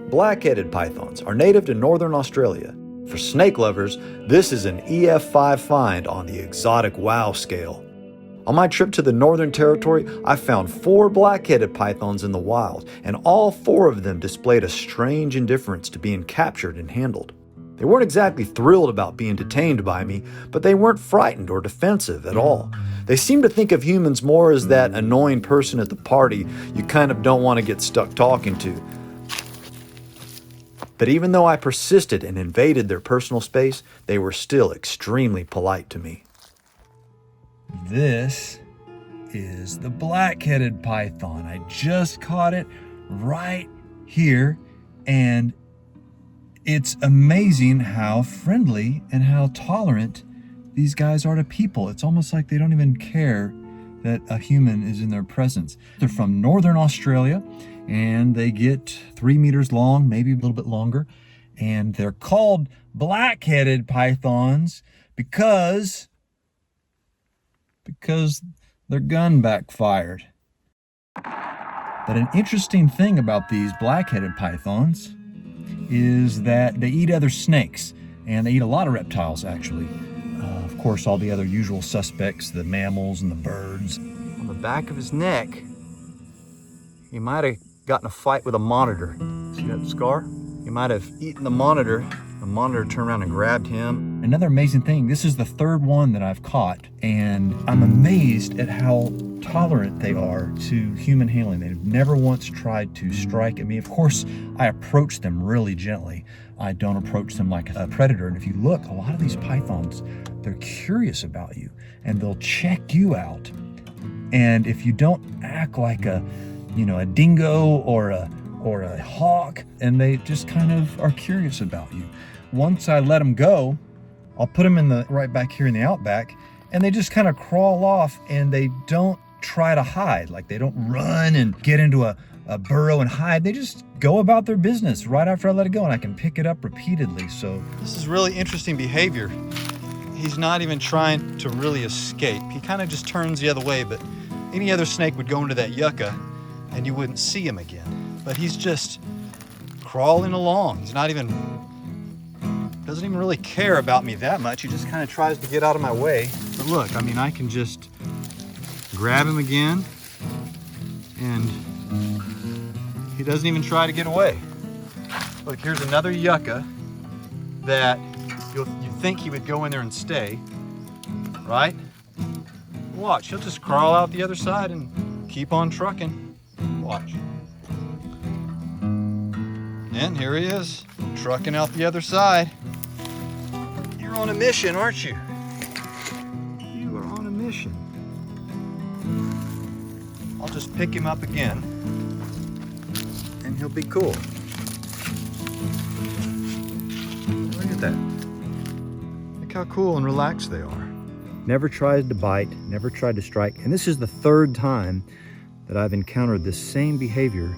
Black-headed pythons are native to northern Australia. For snake lovers, this is an EF5 find on the exotic wow scale. On my trip to the Northern Territory, I found 4 black-headed pythons in the wild, and all 4 of them displayed a strange indifference to being captured and handled. They weren't exactly thrilled about being detained by me, but they weren't frightened or defensive at all. They seem to think of humans more as that annoying person at the party you kind of don't want to get stuck talking to. But even though I persisted and invaded their personal space, they were still extremely polite to me. This is the black-headed python. I just caught it right here, and it's amazing how friendly and how tolerant these guys are to people. It's almost like they don't even care that a human is in their presence. They're from northern Australia, and they get 3 meters long, maybe a little bit longer. And they're called black-headed pythons because their gun backfired. But an interesting thing about these black-headed pythons is that they eat other snakes, and they eat a lot of reptiles, actually. Of course, all the other usual suspects, the mammals and the birds. On the back of his neck, he might have gotten a fight with a monitor. See that scar? He might have eaten the monitor. The monitor turned around and grabbed him. Another amazing thing, this is the 3rd one that I've caught, and I'm amazed at how tolerant they are to human handling. They've never once tried to strike at me. Of course, I approach them really gently. I don't approach them like a predator. And if you look, a lot of these pythons, they're curious about you, and they'll check you out. And if you don't act like a dingo or a hawk, and they just kind of are curious about you. Once I let them go, I'll put them right back here in the outback, and they just kind of crawl off, and they don't try to hide. Like, they don't run and get into a burrow and hide. They just go about their business right after I let it go, and I can pick it up repeatedly. So this is really interesting behavior. He's not even trying to really escape. He kind of just turns the other way, but any other snake would go into that yucca and you wouldn't see him again. But he's just crawling along. He's not even, doesn't even really care about me that much. He just kind of tries to get out of my way. But look, I mean, I can just grab him again, and he doesn't even try to get away. Look, here's another yucca that you think he would go in there and stay, right? Watch, he'll just crawl out the other side and keep on trucking. Watch. And here he is, trucking out the other side. You're on a mission, aren't you? You are on a mission. I'll just pick him up again, and he'll be cool. Look at that. Look how cool and relaxed they are. Never tried to bite, never tried to strike, and this is the 3rd time that I've encountered this same behavior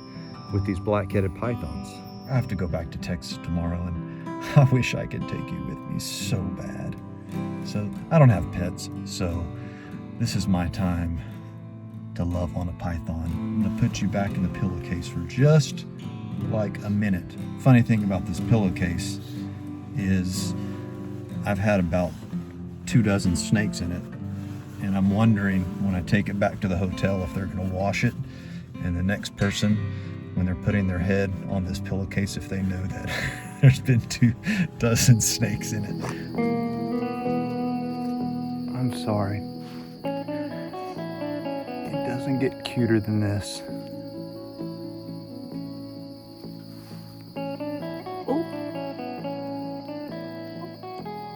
with these black-headed pythons. I have to go back to Texas tomorrow, and I wish I could take you with me so bad. So I don't have pets, so this is my time to love on a python. I'm gonna put you back in the pillowcase for just like a minute. Funny thing about this pillowcase is I've had about 24 snakes in it, and I'm wondering when I take it back to the hotel if they're gonna wash it, and the next person, when they're putting their head on this pillowcase, if they know that there's been 24 snakes in it. I'm sorry. It doesn't get cuter than this.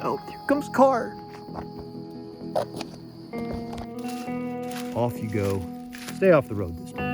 Oh, here comes car. Off you go. Stay off the road this time.